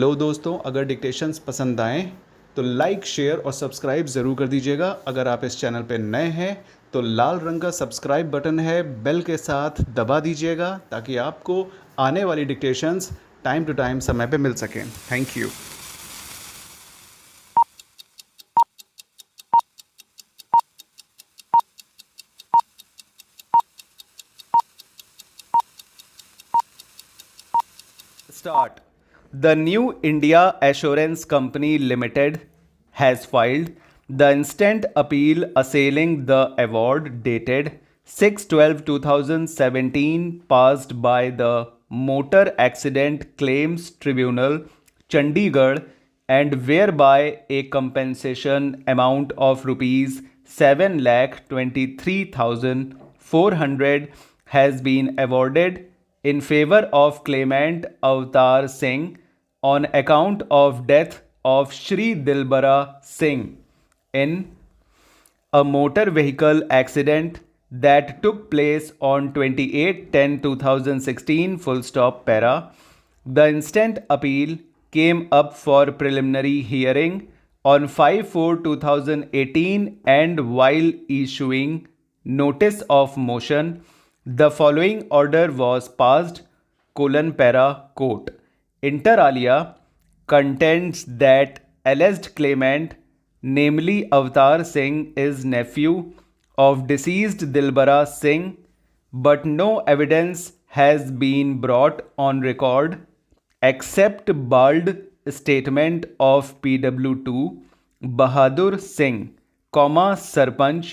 Hello दोस्तों, अगर dictations पसंद आएँ तो लाइक, शेयर और सब्सक्राइब ज़रूर कर दीजिएगा। अगर आप इस चैनल पे नए हैं तो लाल रंग का सब्सक्राइब बटन है, बेल के साथ दबा दीजिएगा ताकि आपको आने वाली डिक्टेशंस टाइम टू टाइम समय पे मिल सकें। Thank you. Start. The New India Assurance Company Limited has filed the instant appeal assailing the award dated 6/12/2017 passed by the Motor Accident Claims Tribunal, Chandigarh, and whereby a compensation amount of rupees 7,23,400 has been awarded in favor of claimant Avatar Singh on account of death of Shri Dilbara Singh in a motor vehicle accident that took place on 28/10/2016 full stop para. The instant appeal came up for preliminary hearing on 5/4/2018 and while issuing notice of motion, the following order was passed: para court. Inter alia contends that alleged claimant, namely Avatar Singh, is nephew of deceased Dilbara Singh, but no evidence has been brought on record except bald statement of PW2 Bahadur Singh, Sarpanch,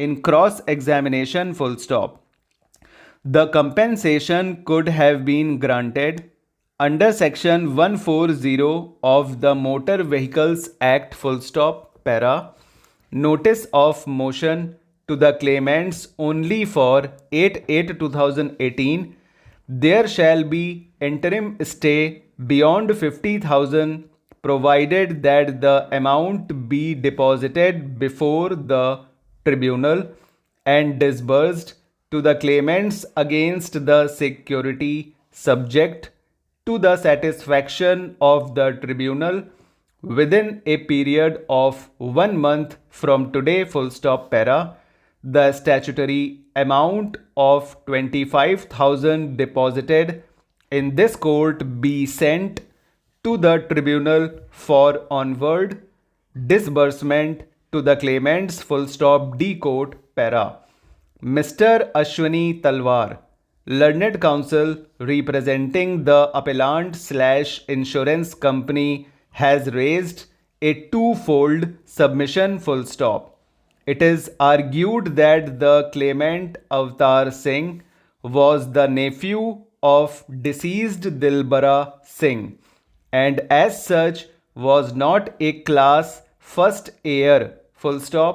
in cross examination full stop. The compensation could have been granted under section 140 of the Motor Vehicles Act full stop para. Notice of motion to the claimants only for 8/8/2018. There shall be interim stay beyond 50,000 provided that the amount be deposited before the tribunal and disbursed to the claimants against the security subject to the satisfaction of the tribunal within a period of 1 month from today full stop para. The statutory amount of 25,000 deposited in this court be sent to the tribunal for onward disbursement to the claimants full stop D court para. Mr. Ashwani Talwar, learned counsel representing the appellant/insurance company, has raised a twofold submission full stop. It is argued that the claimant Avatar Singh was the nephew of deceased Dilbara Singh and as such was not a class first heir full stop.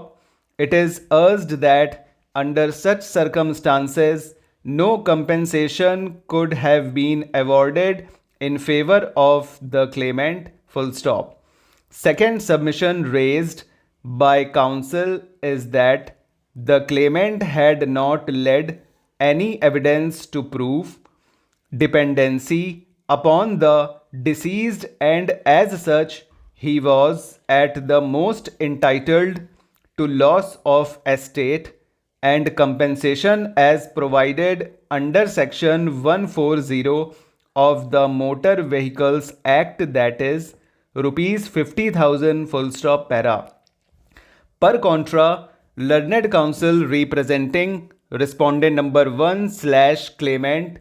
It is urged that under such circumstances, no compensation could have been awarded in favor of the claimant full stop. Second submission raised by counsel is that the claimant had not led any evidence to prove dependency upon the deceased and as such he was at the most entitled to loss of estate and compensation as provided under section 140 of the Motor Vehicles Act, that is rupees 50,000 full stop para. Per contra, learned counsel representing respondent number 1/claimant,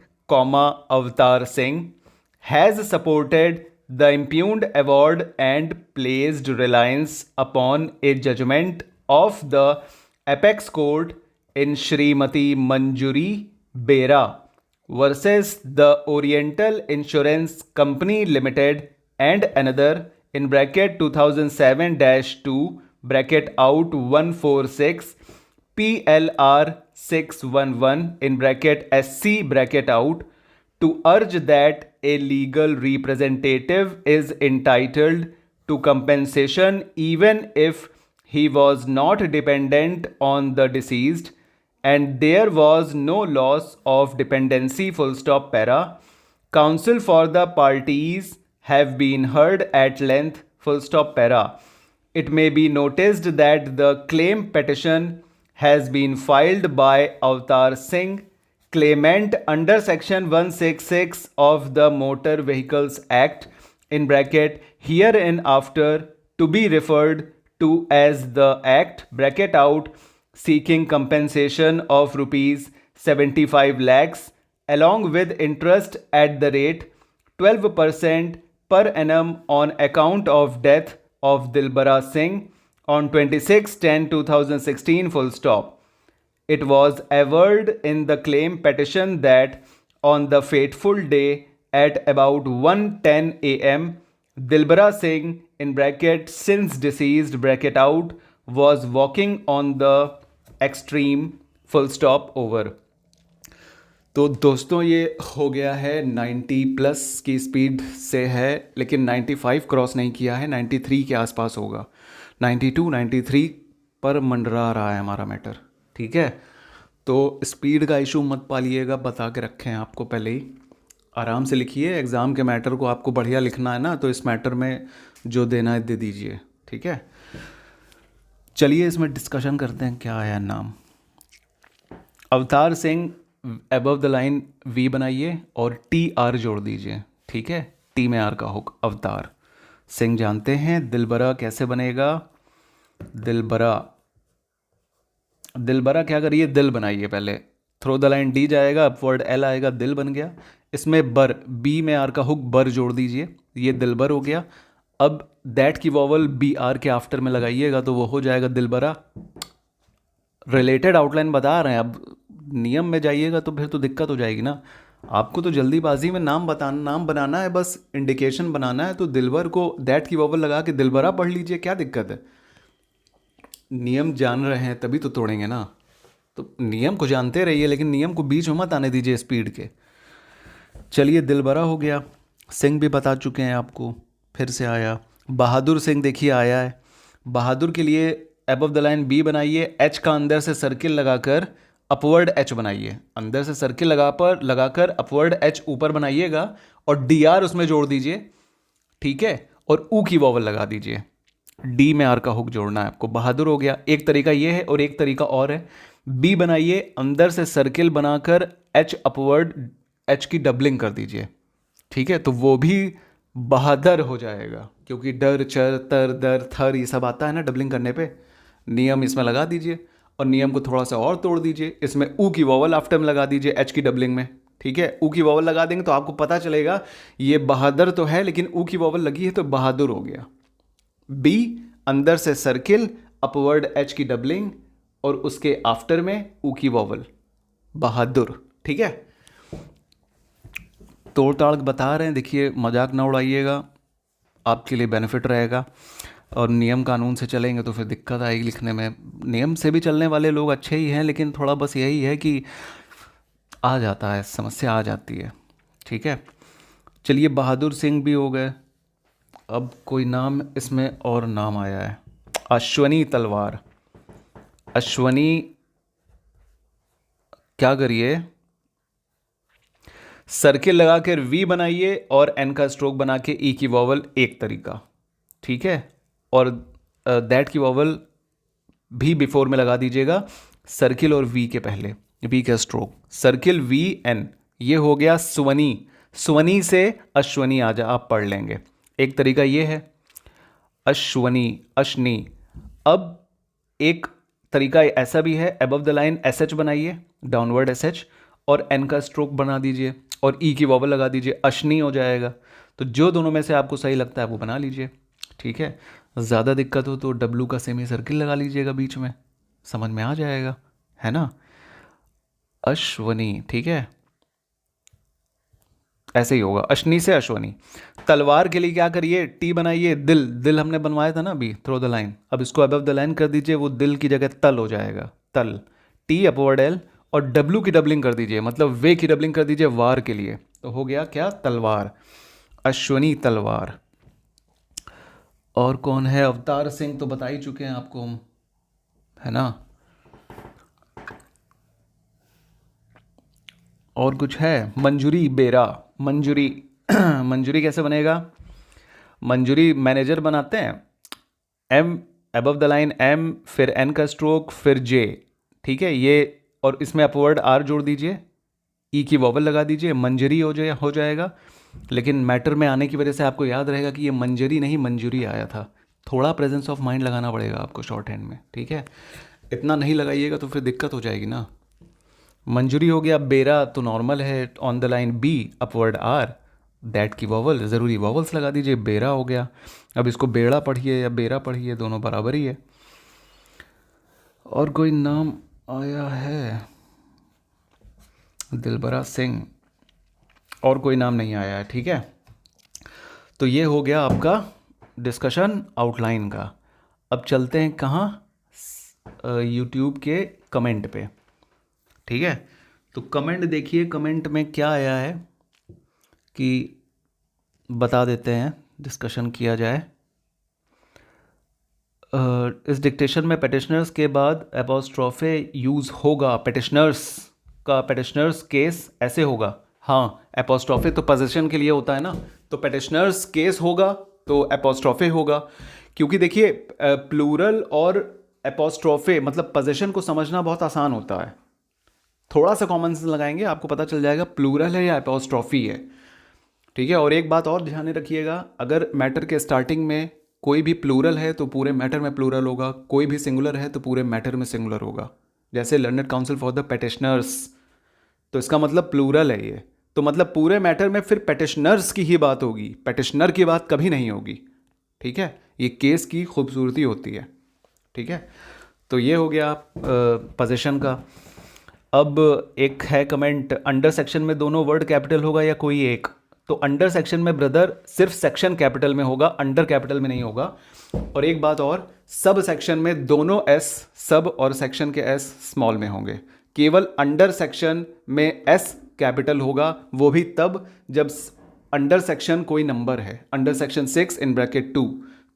Avatar Singh, has supported the impugned award and placed reliance upon a judgment of the apex court in Shrimati Manjuri Bera versus the Oriental Insurance Company Limited and another in bracket 2007-2 bracket out 146 PLR 611 in bracket SC bracket out to urge that a legal representative is entitled to compensation even if he was not dependent on the deceased and there was no loss of dependency full stop para. Counsel for the parties have been heard at length, full stop para. It may be noticed that the claim petition has been filed by Avtar Singh, claimant under section 166 of the Motor Vehicles Act in bracket hereinafter to be referred to as the Act bracket out, seeking compensation of rupees 75 lakhs along with interest at the rate 12% per annum on account of death of Dilbara Singh on 26/10/2016 full stop. It was averred in the claim petition that on the fateful day at about 1:10 a.m. Dilbara Singh in bracket since deceased bracket out was walking on the extreme full stop over. तो दोस्तों ये हो गया है 90 plus की speed से है, लेकिन 95 क्रॉस नहीं किया है, 93 के आसपास होगा, 92 93 पर मंडरा रहा है हमारा मैटर। ठीक है, तो स्पीड का इशू मत पालिएगा, बता के रखे हैं आपको पहले ही। आराम से लिखिए, एग्ज़ाम के मैटर को आपको बढ़िया लिखना है ना, तो इस मैटर में जो देना है दे दीजिए। ठीक है, चलिए इसमें डिस्कशन करते हैं। क्या है नाम? Avtar Singh, above the line V बनाइए और टी आर जोड़ दीजिए। ठीक है, टी में आर का हुक, अवतार सिंह जानते हैं। दिलबरा कैसे बनेगा? दिलबरा, दिलबरा क्या करिए, दिल बनाइए पहले, थ्रो द लाइन डी जाएगा, अपवर्ड एल आएगा, दिल बन गया। इसमें बर, बी में आर का हुक, बर जोड़ दीजिए, ये दिलबर हो गया। अब दैट की वॉवल बी आर के आफ्टर में लगाइएगा तो वो हो जाएगा दिलबरा। रिलेटेड आउटलाइन बता रहे हैं, अब नियम में जाइएगा तो फिर तो दिक्कत हो जाएगी ना। आपको तो जल्दीबाजी में नाम बनाना है, बस इंडिकेशन बनाना है। तो दिलबर को दैट की वॉवल लगा के दिलबरा पढ़ लीजिए, क्या दिक्कत है? नियम जान रहे हैं तभी तो तोड़ेंगे ना, तो नियम को जानते रहिए, लेकिन नियम को बीच में मत आने दीजिए स्पीड के। चलिए, दिलबरा हो गया। सिंह भी बता चुके हैं आपको, फिर से आया बहादुर सिंह, देखिए आया है। बहादुर के लिए अबव द लाइन बी बनाइए, एच का अंदर से सर्किल लगाकर अपवर्ड एच बनाइए, अंदर से सर्किल लगाकर अपवर्ड एच ऊपर बनाइएगा और डी आर उसमें जोड़ दीजिए। ठीक है, और ऊ की वॉवल लगा दीजिए, डी में आर का हुक जोड़ना है आपको। बहादुर हो गया। एक तरीका ये है और एक तरीका और है, बी बनाइए, अंदर से सर्किल बनाकर एच अपवर्ड, एच की डबलिंग कर दीजिए। ठीक है, तो वो भी बहादुर हो जाएगा, क्योंकि डर, चर, तर, दर, थर ये सब आता है ना डबलिंग करने पे। नियम इसमें लगा दीजिए और नियम को थोड़ा सा और तोड़ दीजिए, इसमें ऊ की वॉवल आफ्टर में लगा दीजिए एच की डबलिंग में। ठीक है, ऊ की वॉवल लगा देंगे तो आपको पता चलेगा ये बहादुर तो है, लेकिन ऊ की वॉवल लगी है तो बहादुर हो गया। बी, अंदर से सर्किल, अपवर्ड एच की डबलिंग और उसके आफ्टर में ऊ की वॉवल, बहादुर। ठीक है, तोड़ ताड़ बता रहे हैं, देखिए मजाक ना उड़ाइएगा, आपके लिए बेनिफिट रहेगा। और नियम कानून से चलेंगे तो फिर दिक्कत आएगी लिखने में। नियम से भी चलने वाले लोग अच्छे ही हैं, लेकिन थोड़ा बस यही है कि आ जाता है, समस्या आ जाती है। ठीक है, चलिए बहादुर सिंह भी हो गए। अब कोई नाम इसमें और नाम आया है, अश्वनी तलवार। अश्वनी, क्या करिए, सर्किल लगा कर वी बनाइए और एन का स्ट्रोक बना के ई की वॉवल, एक तरीका। ठीक है, और दैट की वॉवल भी बिफोर में लगा दीजिएगा, सर्किल और वी के पहले, वी का स्ट्रोक, सर्किल वी एन, ये हो गया स्वनी। स्वनी से अश्वनी आ जा, आप पढ़ लेंगे। एक तरीका ये है, अश्वनी, अश्नी। अब एक तरीका ऐसा भी है, above the line S H बनाइए, डाउनवर्ड एस एच, और एन का स्ट्रोक बना दीजिए और ई की वॉवल लगा दीजिए, अश्नी हो जाएगा। तो जो दोनों में से आपको सही लगता है वो बना लीजिए। ठीक है, ज़्यादा दिक्कत हो तो डब्लू का सेमी सर्किल लगा लीजिएगा बीच में, समझ में आ जाएगा, है ना। अश्वनी, ठीक है, ऐसे ही होगा, अश्नी से अश्वनी। तलवार के लिए क्या करिए, टी बनाइए, दिल, दिल हमने बनवाया था ना अभी, थ्रो द लाइन, अब इसको अबव द लाइन कर दीजिए, वो दिल की जगह तल हो जाएगा, तल, टी अपवर्ड एल, और डब्लू की डबलिंग कर दीजिए, मतलब वे की डबलिंग कर दीजिए वार के लिए, तो हो गया क्या, तलवार, अश्वनी तलवार। और कौन है, अवतार सिंह तो बता ही चुके हैं आपको हम, है ना। और कुछ है, मंजूरी बेरा, मंजूरी मंजूरी कैसे बनेगा, मंजूरी मैनेजर बनाते हैं, M above the line M, फिर एन का स्ट्रोक, फिर जे, ठीक है ये, और इसमें अपवर्ड आर जोड़ दीजिए, ई की वॉवल लगा दीजिए, मंजरी हो जाएगा। लेकिन मैटर में आने की वजह से आपको याद रहेगा कि ये मंजरी नहीं मंजूरी आया था। थोड़ा प्रेजेंस ऑफ माइंड लगाना पड़ेगा आपको शॉर्ट हैंड में, ठीक है। इतना नहीं लगाइएगा तो फिर दिक्कत हो जाएगी ना। मंजूरी हो गया, बेरा तो नॉर्मल है, on the line B upward R, that की वॉवल ज़रूरी वॉवल्स लगा दीजिए, बेरा हो गया। अब इसको बेड़ा पढ़िए या बेरा पढ़िए, दोनों बराबर ही है। और कोई नाम आया है? दिलबरा सिंह, और कोई नाम नहीं आया है, ठीक है। तो ये हो गया आपका डिस्कशन आउटलाइन का। अब चलते हैं कहाँ, यूट्यूब के कमेंट पे, ठीक है। तो कमेंट देखिए, कमेंट में क्या आया है कि बता देते हैं, डिस्कशन किया जाए। इस डिक्टेशन में पेटिशनर्स के बाद एपोस्ट्रोफे यूज़ होगा, पेटिशनर्स का पेटिशनर्स केस ऐसे होगा। हाँ, एपोस्ट्रोफे तो पोजीशन के लिए होता है ना, तो पेटिशनर्स केस होगा तो एपोस्ट्रोफे होगा। क्योंकि देखिए प्लूरल और एपोस्ट्रोफे मतलब पोजीशन को समझना बहुत आसान होता है। थोड़ा सा कॉमन सेंस लगाएंगे आपको पता चल जाएगा प्लूरल है या एपोस्ट्रोफी है, ठीक है। और एक बात और ध्यान में रखिएगा, अगर मैटर के स्टार्टिंग में कोई भी प्लूरल है तो पूरे मैटर में प्लूरल होगा, कोई भी सिंगुलर है तो पूरे मैटर में सिंगुलर होगा। जैसे learned council for the petitioners, तो इसका मतलब प्लूरल है ये, तो मतलब पूरे मैटर में फिर पेटिशनर्स की ही बात होगी, पेटिशनर की बात कभी नहीं होगी, ठीक है। ये केस की खूबसूरती होती है, ठीक है। तो ये हो गया पोजीशन का। अब एक है कमेंट, अंडर सेक्शन में दोनों वर्ड कैपिटल होगा या कोई एक? तो अंडर सेक्शन में ब्रदर सिर्फ सेक्शन कैपिटल में होगा, अंडर कैपिटल में नहीं होगा। और एक बात और, सब सेक्शन में दोनों एस सब और सेक्शन के एस स्मॉल में होंगे। केवल अंडर सेक्शन में एस कैपिटल होगा, वो भी तब जब अंडर सेक्शन कोई नंबर है, अंडर सेक्शन 6 इन ब्रैकेट 2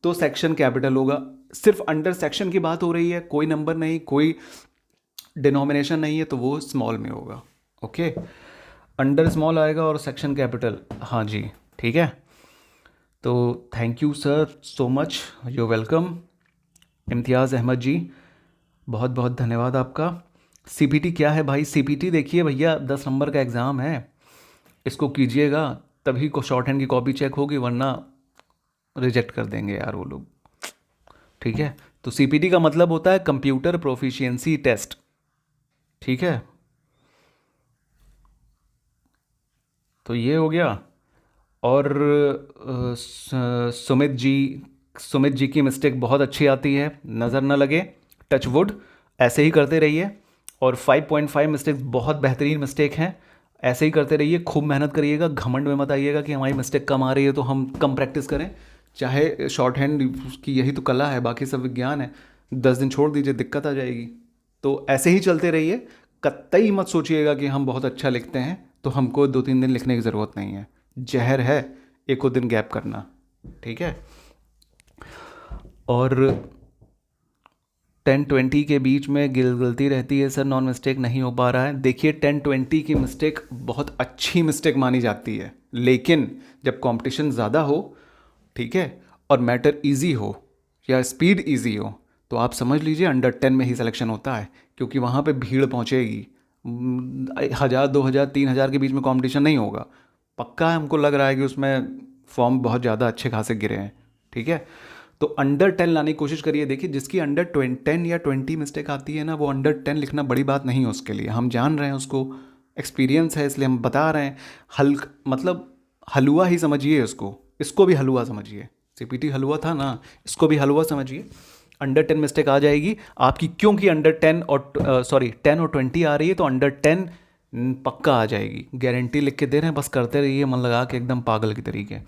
तो सेक्शन कैपिटल होगा। सिर्फ अंडर सेक्शन की बात हो रही है, कोई नंबर नहीं, कोई डिनोमिनेशन नहीं है, तो वो स्मॉल में होगा, ओके। अंडर स्मॉल आएगा और सेक्शन कैपिटल, हाँ जी, ठीक है। तो thank you sir so much, you welcome. Imtiaz Ahmed ji, बहुत बहुत धन्यवाद आपका। सीपीटी क्या है भाई? सीपीटी देखिए भैया 10 नंबर का एग्ज़ाम है, इसको कीजिएगा तभी को शॉर्ट हैंड की कॉपी चेक होगी, वरना रिजेक्ट कर देंगे यार वो लोग, ठीक है। तो सीपीटी का मतलब होता है कंप्यूटर प्रोफिशिएंसी टेस्ट, ठीक है। तो ये हो गया। और सुमित जी की मिस्टेक बहुत अच्छी आती है, नज़र न लगे, टच वुड, ऐसे ही करते रहिए। और 5.5 मिस्टेक्स बहुत बेहतरीन मिस्टेक हैं, ऐसे ही करते रहिए, खूब मेहनत करिएगा, घमंड में मत आइएगा कि हमारी मिस्टेक कम आ रही है तो हम कम प्रैक्टिस करें। चाहे शॉर्ट हैंड की यही तो कला है, बाकी सब विज्ञान है। 10 दिन छोड़ दीजिए, दिक्कत आ जाएगी। तो ऐसे ही चलते रहिए, कतई मत सोचिएगा कि हम बहुत अच्छा लिखते हैं तो हमको 2-3 दिन लिखने की ज़रूरत नहीं है, जहर है एक दिन गैप करना, ठीक है। और 10-20 के बीच में गलती रहती है सर, नॉन मिस्टेक नहीं हो पा रहा है। देखिए 10-20 की मिस्टेक बहुत अच्छी मिस्टेक मानी जाती है, लेकिन जब कंपटीशन ज़्यादा हो, ठीक है, और मैटर इजी हो या स्पीड इजी हो, तो आप समझ लीजिए अंडर 10 में ही सिलेक्शन होता है, क्योंकि वहाँ पे भीड़ पहुँचेगी। 1000, 2000, 3000 के बीच में कंपटीशन नहीं होगा, पक्का है। हमको लग रहा है कि उसमें फॉर्म बहुत ज़्यादा अच्छे खासे गिरे हैं, ठीक है। तो अंडर 10 लाने की कोशिश करिए। देखिए जिसकी अंडर 10 या 20 मिस्टेक आती है ना, वो अंडर 10 लिखना बड़ी बात नहीं है उसके लिए, हम जान रहे हैं, उसको एक्सपीरियंस है, इसलिए हम बता रहे हैं। मतलब हलवा ही समझिए उसको, इसको भी हलवा समझिए। सीपीटी हलवा था ना, इसको भी हलवा समझिए। अंडर 10 मिस्टेक आ जाएगी आपकी, क्योंकि अंडर 10 और 10 और 20 आ रही है, तो अंडर 10 पक्का आ जाएगी, गारंटी लिख के दे रहे हैं। बस करते रहिए मन लगा के, एकदम पागल की तरीके।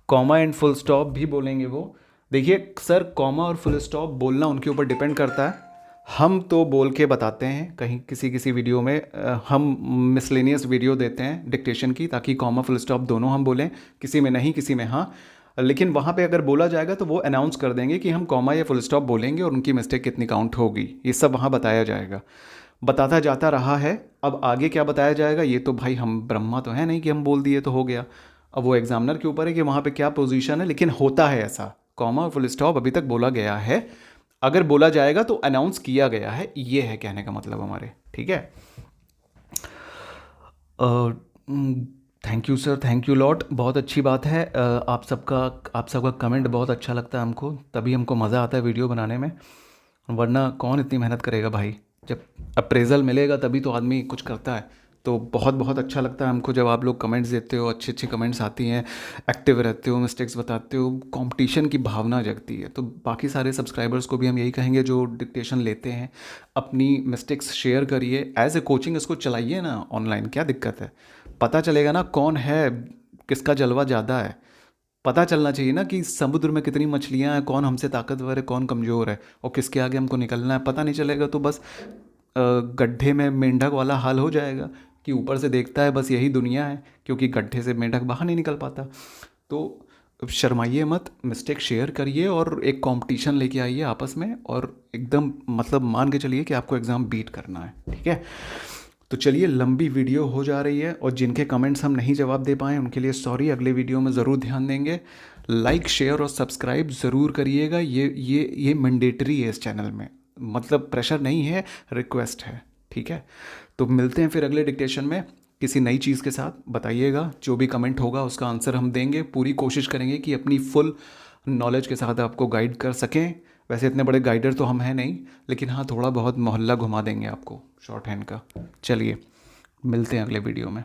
कॉमा एंड फुल स्टॉप भी बोलेंगे वो। देखिए सर, कॉमा और फुल स्टॉप बोलना उनके ऊपर डिपेंड करता है। हम तो बोल के बताते हैं, कहीं किसी वीडियो में हम मिसलेनियस वीडियो देते हैं डिक्टेशन की, ताकि कॉमा फुल स्टॉप दोनों हम बोलें, किसी में नहीं किसी में हाँ। लेकिन वहाँ पे अगर बोला जाएगा तो वो अनाउंस कर देंगे कि हम कॉमा या फुल स्टॉप बोलेंगे और उनकी मिस्टेक कितनी काउंट होगी, ये सब वहाँ बताया जाएगा। बताता जाता रहा है, अब आगे क्या बताया जाएगा ये तो भाई हम ब्रह्मा तो है नहीं कि हम बोल दिए तो हो गया। अब वो एग्जामिनर के ऊपर है कि वहाँ पे क्या पोजीशन है, लेकिन होता है ऐसा, कॉमा और फुल स्टॉप अभी तक बोला गया है, अगर बोला जाएगा तो अनाउंस किया गया है, ये है कहने का मतलब हमारे, ठीक है। Thank you sir, thank you lot, बहुत अच्छी बात है। आप सबका कमेंट बहुत अच्छा लगता है हमको, तभी हमको मज़ा आता है वीडियो बनाने में, वरना कौन इतनी मेहनत करेगा भाई। जब अप्रेज़ल मिलेगा तभी तो आदमी कुछ करता है। तो बहुत बहुत अच्छा लगता है हमको जब आप लोग कमेंट्स देते हो, अच्छी अच्छी कमेंट्स आती हैं, एक्टिव रहते हो, मिस्टेक्स बताते हो, कंपटीशन की भावना जगती है। तो बाकी सारे सब्सक्राइबर्स को भी हम यही कहेंगे जो डिक्टेशन लेते हैं, अपनी मिस्टेक्स शेयर करिए, एज ए कोचिंग इसको चलाइए ना ऑनलाइन, क्या दिक्कत है। पता चलेगा ना कौन है, किसका जलवा ज़्यादा है, पता चलना चाहिए ना कि समुद्र में कितनी मछलियाँ हैं, कौन हमसे ताकतवर है, कौन कमज़ोर है, और किसके आगे हमको निकलना है। पता नहीं चलेगा तो बस गड्ढे में मेंढक वाला हाल हो जाएगा कि ऊपर से देखता है बस यही दुनिया है, क्योंकि गड्ढे से मेंढक बाहर नहीं निकल पाता। तो शर्माइए मत, मिस्टेक शेयर करिए और एक कंपटीशन लेके आइए आपस में, और एकदम मतलब मान के चलिए कि आपको एग्ज़ाम बीट करना है, ठीक है। तो चलिए, लंबी वीडियो हो जा रही है, और जिनके कमेंट्स हम नहीं जवाब दे पाए उनके लिए सॉरी, अगले वीडियो में ज़रूर ध्यान देंगे। लाइक शेयर और सब्सक्राइब ज़रूर करिएगा, ये मैंडेटरी है इस चैनल में, मतलब प्रेशर नहीं है, रिक्वेस्ट है, ठीक है। तो मिलते हैं फिर अगले डिक्टेशन में किसी नई चीज़ के साथ। बताइएगा, जो भी कमेंट होगा उसका आंसर हम देंगे, पूरी कोशिश करेंगे कि अपनी फुल नॉलेज के साथ आपको गाइड कर सकें। वैसे इतने बड़े गाइडर तो हम हैं नहीं, लेकिन हाँ थोड़ा बहुत मोहल्ला घुमा देंगे आपको शॉर्ट हैंड का। चलिए, मिलते हैं अगले वीडियो में।